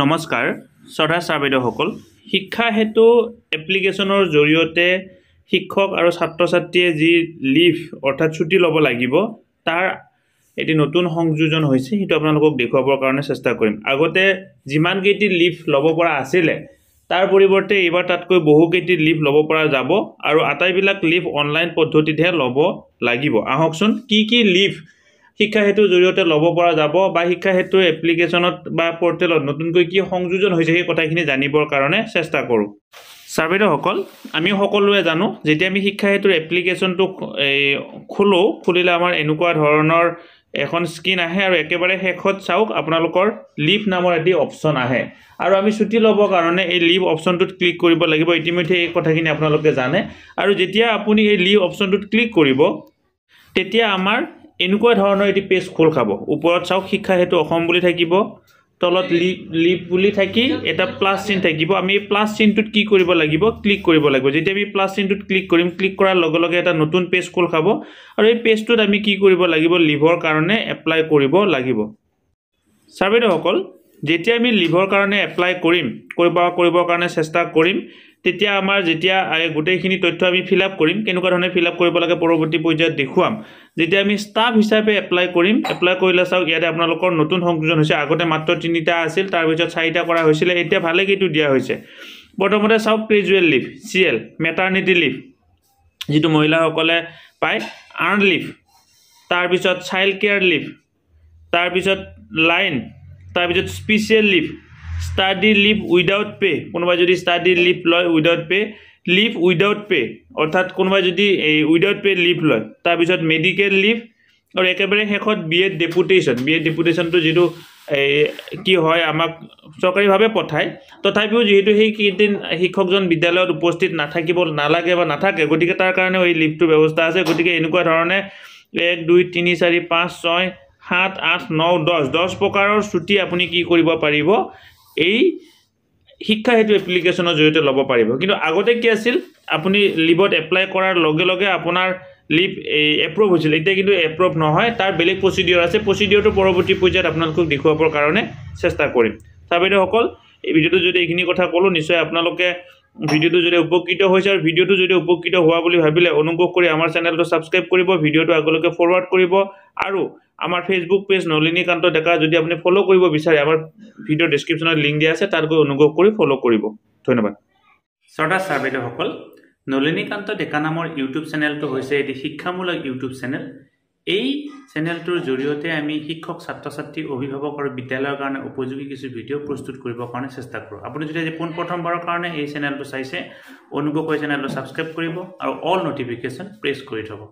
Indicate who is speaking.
Speaker 1: নমস্কাৰ শ্ৰদ্ধা ছাৰ বাইদেউসকল শিক্ষা হেতু এপ্লিকেশ্যনৰ জৰিয়তে শিক্ষক আৰু ছাত্ৰ ছাত্ৰীয়ে যি লিভ অৰ্থাৎ ছুটি ল'ব লাগিব তাৰ এটি নতুন সংযোজন হৈছে সেইটো আপোনালোকক দেখুৱাবৰ কাৰণে চেষ্টা কৰিম আগতে যিমান কেইটি লিভ ল'ব পৰা আছিল তাৰ পৰিৱৰ্তে এবাৰ তাতকৈ বহু কেইটি লিভ ল'ব পৰা যাব আৰু আটাইবিলাক লিভ অনলাইন পদ্ধতিতহে ল'ব লাগিব আহকচোন কি লিভ শিক্ষা হেতুৰ জৰিয়তে ল'ব পৰা যাব বা শিক্ষা হেতুৰ এপ্লিকেশ্যনত বা পৰ্টেলত নতুনকৈ কি সংযোজন হৈছে সেই কথাখিনি জানিবৰ কাৰণে চেষ্টা কৰোঁ ছাৰ বাইদেউসকল আমি সকলোৱে জানো যেতিয়া আমি শিক্ষা হেতুৰ এপ্লিকেশ্যনটো খুলিলে আমাৰ এনেকুৱা ধৰণৰ এখন স্ক্ৰীন আহে আৰু একেবাৰে শেষত চাওক আপোনালোকৰ লিভ নামৰ এটি অপশ্যন আহে আৰু আমি ছুটি ল'বৰ কাৰণে এই লিভ অপশ্যনটোত ক্লিক কৰিব লাগিব ইতিমধ্যে এই কথাখিনি আপোনালোকে জানে আৰু যেতিয়া আপুনি এই লিভ অপশ্যনটোত ক্লিক কৰিব তেতিয়া আমাৰ এনেকুৱা ধৰণৰ এটি পেজ খোল খাব ওপৰত চাওক শিক্ষা হেতু অসম বুলি থাকিব তলত লিভ বুলি থাকি এটা প্লাস চিন থাকিব আমি প্লাস চিনটোত কি কৰিব লাগিব ক্লিক কৰিব লাগিব যেতিয়া আমি প্লাস চিনটোত ক্লিক কৰিম ক্লিক কৰাৰ লগে লগে এটা নতুন পেজ খোল খাব আৰু এই পেজটোত আমি কি কৰিব লাগিব লিভৰ কাৰণে এপ্লাই কৰিব লাগিব ছাৰ বাইদেউসকল যেতিয়া আমি লিভৰ কাৰণে এপ্লাই কৰিবৰ কাৰণে চেষ্টা কৰিম তেতিয়া আমাৰ যেতিয়া গোটেইখিনি তথ্য আমি ফিলআপ কৰিম কেনেকুৱা ধৰণে ফিলআপ কৰিব লাগে পৰৱৰ্তী পৰ্যায়ত দেখুৱাম যেতিয়া আমি ষ্টাফ হিচাপে এপ্লাই কৰিলে চাওক ইয়াতে আপোনালোকৰ নতুন সংযোজন হৈছে আগতে মাত্ৰ 3টা আছিল তাৰ পিছত 4টা কৰা হৈছিল এতিয়া ভালে কিটো দিয়া হৈছে প্ৰথমতে চাওক gradual leave CL maternity leave যেটো মহিলাসকলে পায় আৰ্ন লিভ তাৰ পিছত চাইল্ড কেয়াৰ লিভ তাৰ পিছত লাইন তাৰ পিছত special leave study leave without pay কোনোবা যদি study leave লয় without pay leave without pay অৰ্থাৎ কোনোবা যদি without pay leave লয় তাৰ পিছত মেডিকেল লিভ আৰু একেবাৰে শেষত বিএড ডেপুটেশনটো যেটো কি হয় আমাক সৰকাৰীভাৱে পঠায় তথাপিও যেহেতু সেই কেইদিন শিক্ষকজন বিদ্যালয়ত উপস্থিত নাথাকিব নালাগে বা নাথাকে গতিকে তাৰ কাৰণে এই লিভটো ব্যৱস্থা আছে গতিকে এনেকুৱা ধৰণে 1 2 3 4 5 6 7 8 9 10 প্ৰকাৰৰ ছুটি আপুনি কি কৰিব পাৰিব এই শিক্ষা হেতু এপ্লিকেশ্যনৰ জৰিয়তে ল'ব পাৰিব কিন্তু আগতে কি আছিল আপুনি লিভত এপ্লাই কৰাৰ লগে লগে আপোনাৰ লিভ এপ্ৰুভ হৈছিল এতিয়া কিন্তু এপ্ৰুভ নহয় তাৰ বেলেগ প্ৰচিডিউৰ আছে প্ৰচিডিউৰটো পৰৱৰ্তী পৰ্যায়ত আপোনালোকক দেখুৱাবৰ কাৰণে চেষ্টা কৰিম ছাৰ বাইদেউসকল এই ভিডিঅ'টো যদি এইখিনি কথা ক'লো নিশ্চয় আপোনালোকে ভিডিঅ'টো যদি উপকৃত হৈছে আৰু ভিডিঅ'টো যদি উপকৃত হোৱা বুলি ভাবিলে অনুগ্ৰহ কৰি আমাৰ চেনেলটো সাবস্ক্ৰাইব কৰিব ভিডিঅ'টো আগলৈকে ফৰৱাৰ্ড কৰিব আৰু আমাৰ ফেসবুক পেজ নলিনীকান্ত ডেকা যদি আপুনি ফলো কৰিব বিচাৰে আমাৰ ভিডিও ডেসক্ৰিপচনত লিংক দিয়া আছে তাত গৈ অনুগ্ৰহ কৰি ফলো কৰিব ধন্যবাদ শ্ৰদ্ধা ছাৰ বাইদেউসকল নলিনীকান্ত ডেকা নামৰ ইউটিউব চেনেলটো হৈছে এটি শিক্ষামূলক ইউটিউব চেনেল এই চেনেলটোৰ জৰিয়তে আমি শিক্ষক ছাত্ৰ ছাত্ৰী অভিভাৱক আৰু বিদ্যালয়ৰ কাৰণে উপযোগী কিছু ভিডিও প্ৰস্তুত কৰিবৰ কাৰণে চেষ্টা কৰোঁ আপুনি যদি পোন প্ৰথমবাৰৰ কাৰণে এই চেনেলটো চাইছে অনুগ্ৰহ কৰি চেনেলটো সাবস্ক্ৰাইব কৰিব আৰু অল নটিফিকেশন প্ৰেছ কৰি থব